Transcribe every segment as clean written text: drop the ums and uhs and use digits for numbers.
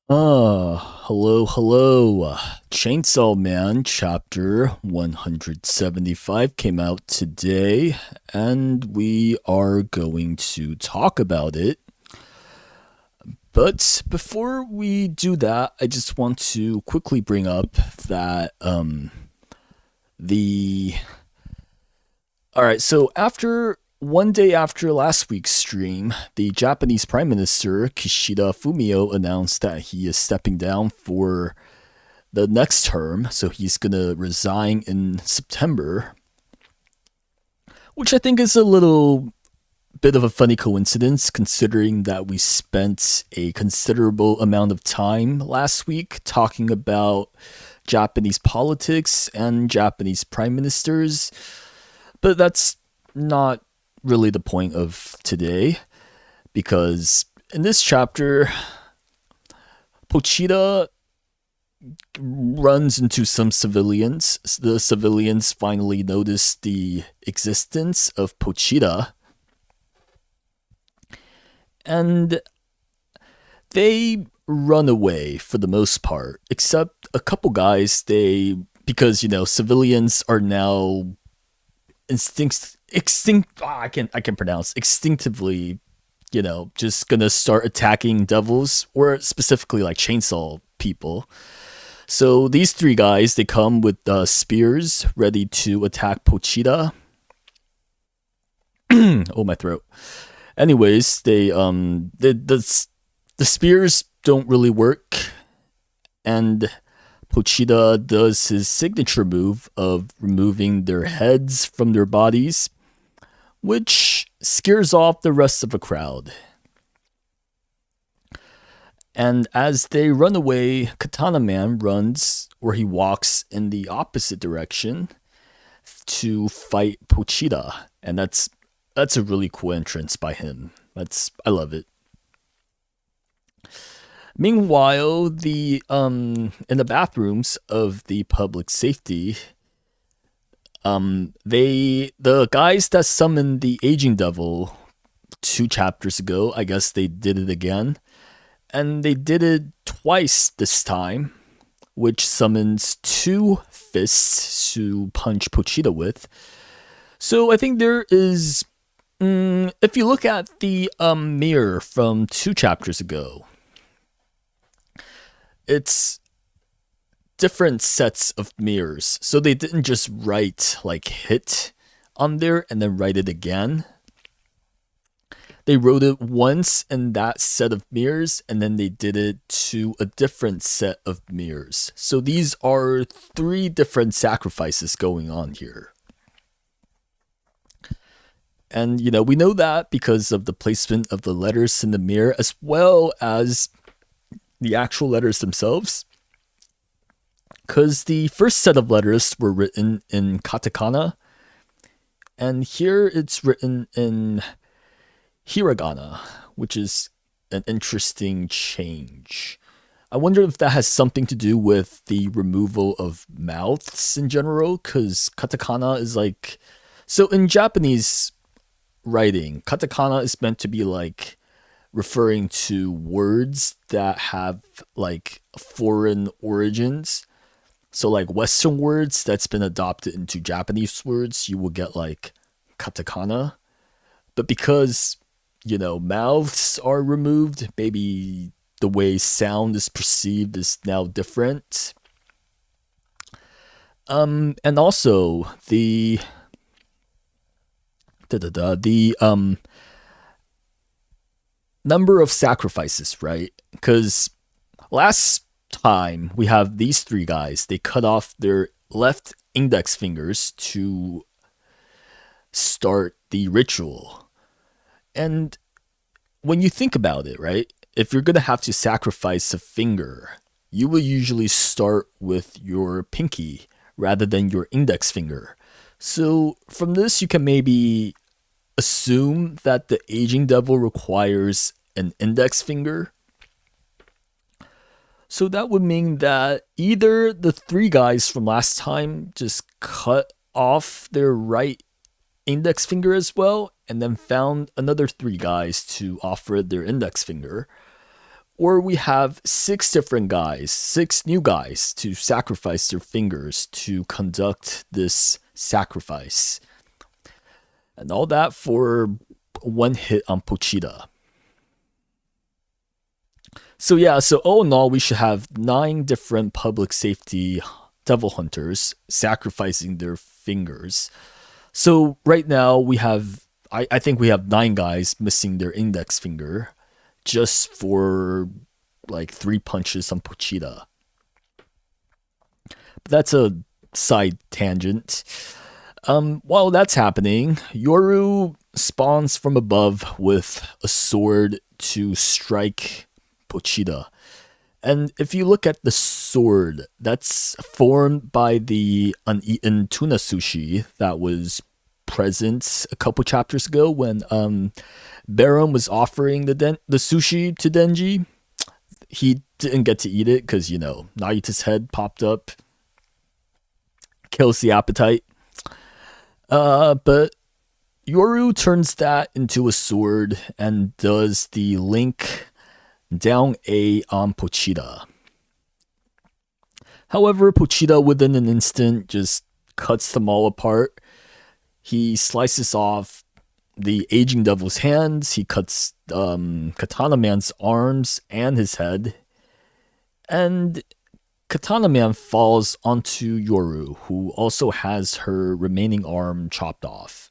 Hello. Chainsaw Man chapter 175 came out today, and we are going to talk about it. But before we do that, I just want to quickly bring up that the all right, so after one day after last week's stream, the Japanese Prime Minister Kishida Fumio announced that he is stepping down for the next term, so he's gonna resign in September, which I think is a little bit of a funny coincidence considering that we spent a considerable amount of time last week talking about Japanese politics and Japanese prime ministers, but that's not really the point of today because in this chapter, Pochita runs into some civilians. The civilians finally notice the existence of Pochita, and they run away for the most part, except a couple guys. They because civilians are now I can pronounce instinctively, just gonna start attacking devils or specifically like chainsaw people. So these three guys, they come with spears ready to attack Pochita. Oh, my throat. Anyways, the spears don't really work, and Pochita does his signature move of removing their heads from their bodies, which scares off the rest of the crowd. And as they run away, Katana Man runs, or he walks in the opposite direction to fight Pochita, and that's a really cool entrance by him. I love it. Meanwhile, the in the bathrooms of the public safety, the guys that summoned the aging devil 2 chapters ago, I guess they did it again, and they did it twice this time, which summons two fists to punch Pochita with. So I think there is, if you look at the mirror from 2 chapters ago, it's different sets of mirrors. So they didn't just write like hit on there and then write it again. They wrote it once in that set of mirrors and then they did it to a different set of mirrors. So these are three different sacrifices going on here. And we know that because of the placement of the letters in the mirror as well as the actual letters themselves, because the first set of letters were written in katakana, and here it's written in hiragana, which is an interesting change. I wonder if that has something to do with the removal of mouths in general, because katakana is like, so in Japanese writing, katakana is meant to be like referring to words that have like foreign origins. So like Western words that's been adopted into Japanese words, you will get like katakana. But because, mouths are removed, maybe the way sound is perceived is now different. And also the number of sacrifices, right? Because last time we have these three guys, they cut off their left index fingers to start the ritual. And when you think about it, right? If you're going to have to sacrifice a finger, you will usually start with your pinky rather than your index finger. So from this, you can maybe assume that the aging devil requires an index finger. So that would mean that either the three guys from last time just cut off their right index finger as well and then found another three guys to offer their index finger, Or we have 6 different guys, 6 new guys to sacrifice their fingers to conduct this sacrifice. And all that for 1 hit on Pochita. So yeah, so all in all, we should have 9 different public safety devil hunters sacrificing their fingers. So right now we have, I think we have 9 guys missing their index finger just for like 3 punches on Pochita. But that's a side tangent. While that's happening, Yoru spawns from above with a sword to strike Pochita. And if you look at the sword, that's formed by the uneaten tuna sushi that was present a couple chapters ago when Baron was offering the sushi to Denji. He didn't get to eat it because, Nagita's head popped up. Kills the appetite. But Yoru turns that into a sword and does the link down A on Pochita. However, Pochita within an instant just cuts them all apart. He slices off the aging devil's hands. He cuts Katana Man's arms and his head. And Katana Man falls onto Yoru, who also has her remaining arm chopped off.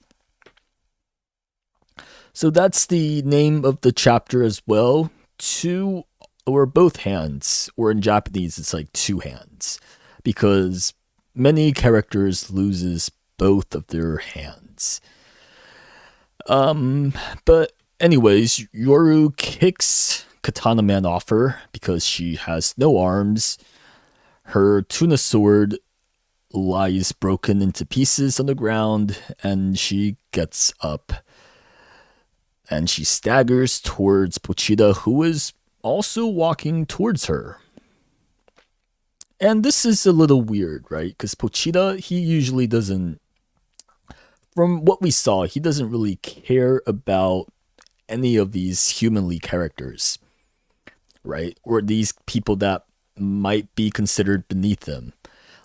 So that's the name of the chapter as well. 2 or both hands, or in Japanese it's like 2 hands, because many characters loses both of their hands. But anyways, Yoru kicks Katana Man off her because she has no arms. Her tuna sword lies broken into pieces on the ground, and she gets up. And she staggers towards Pochita, who is also walking towards her. And this is a little weird, right? Because Pochita, he usually doesn't, from what we saw, he doesn't really care about any of these humanly characters, right? Or these people that might be considered beneath him.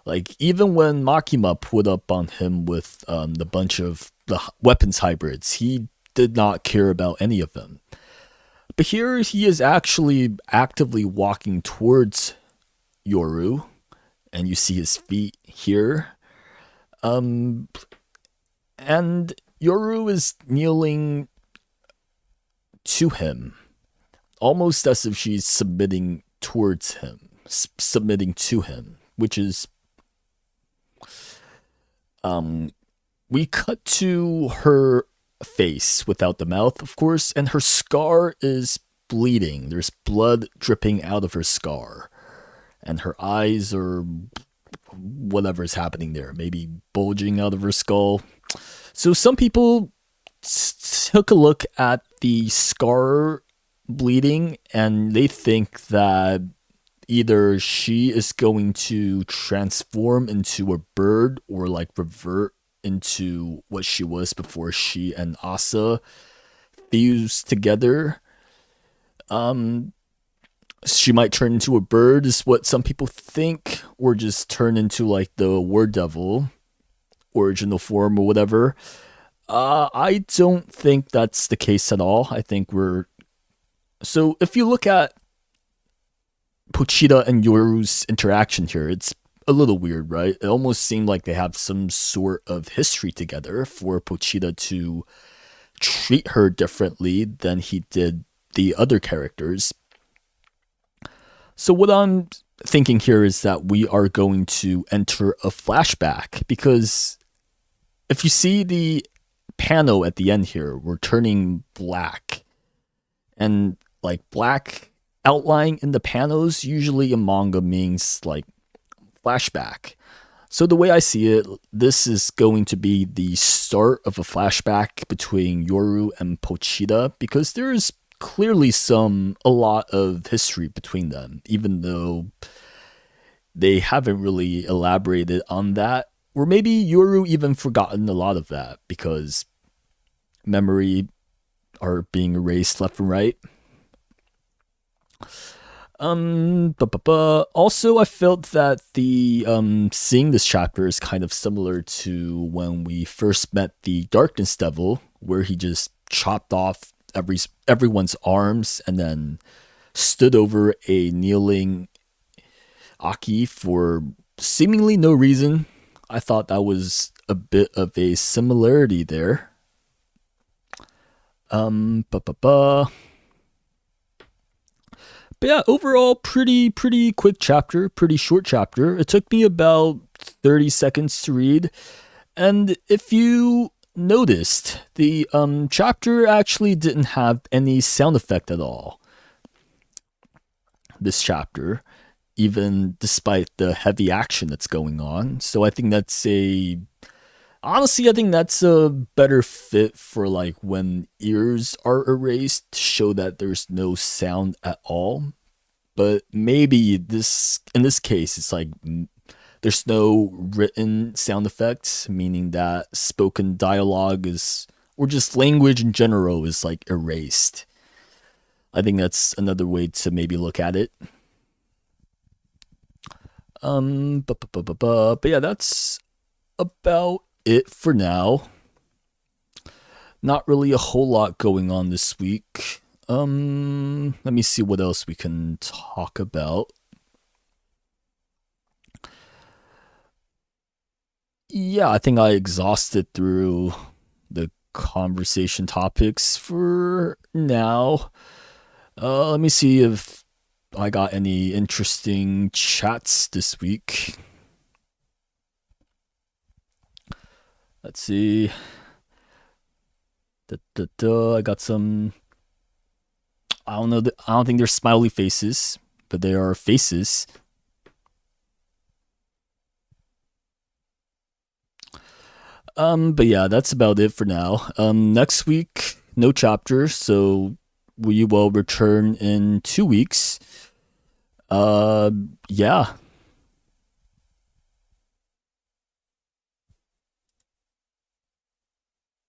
Like, even when Makima put up on him with the bunch of the weapons hybrids, he did not care about any of them. But here he is actually actively walking towards Yoru, and you see his feet here. And Yoru is kneeling to him, almost as if she's submitting towards him, submitting to him, which is we cut to her face without the mouth, of course, and her scar is bleeding. There's blood dripping out of her scar, and her eyes are whatever's happening there, maybe bulging out of her skull. So some people took a look at the scar bleeding, and they think that either she is going to transform into a bird or like revert into what she was before she and Asa fused together. She might turn into a bird is what some people think, or just turn into like the War Devil original form or whatever. I don't think that's the case at all. I think so if you look at Pochita and Yoru's interaction here, it's a little weird, right? It almost seemed like they have some sort of history together for Pochita to treat her differently than he did the other characters. So what I'm thinking here is that we are going to enter a flashback, because if you see the panel at the end here, we're turning black, and like black outline in the panels usually in manga means like flashback. So the way I see it, this is going to be the start of a flashback between Yoru and Pochita, because there's clearly a lot of history between them, even though they haven't really elaborated on that. Or maybe Yoru even forgotten a lot of that because memory are being erased left and right. Also, I felt that the seeing this chapter is kind of similar to when we first met the Darkness Devil, where he just chopped off everyone's arms and then stood over a kneeling Aki for seemingly no reason. I thought that was a bit of a similarity there. Um, ba ba ba. But yeah, overall, pretty quick chapter, pretty short chapter. It took me about 30 seconds to read, and if you noticed, the chapter actually didn't have any sound effect at all. This chapter, even despite the heavy action that's going on. So I think that's a honestly, I think that's a better fit for like when ears are erased to show that there's no sound at all. But maybe this in this case, it's like there's no written sound effects, meaning that spoken dialogue is or just language in general is like erased. I think that's another way to maybe look at it. But yeah, that's about it for now. Not really a whole lot going on this week. Let me see what else we can talk about. Yeah, I think I exhausted through the conversation topics for now. Let me see if I got any interesting chats this week. Let's see. I got some. I don't know. I don't think they're smiley faces, but they are faces. But yeah, that's about it for now. Next week, no chapter, so we will return in 2 weeks. Uh, yeah.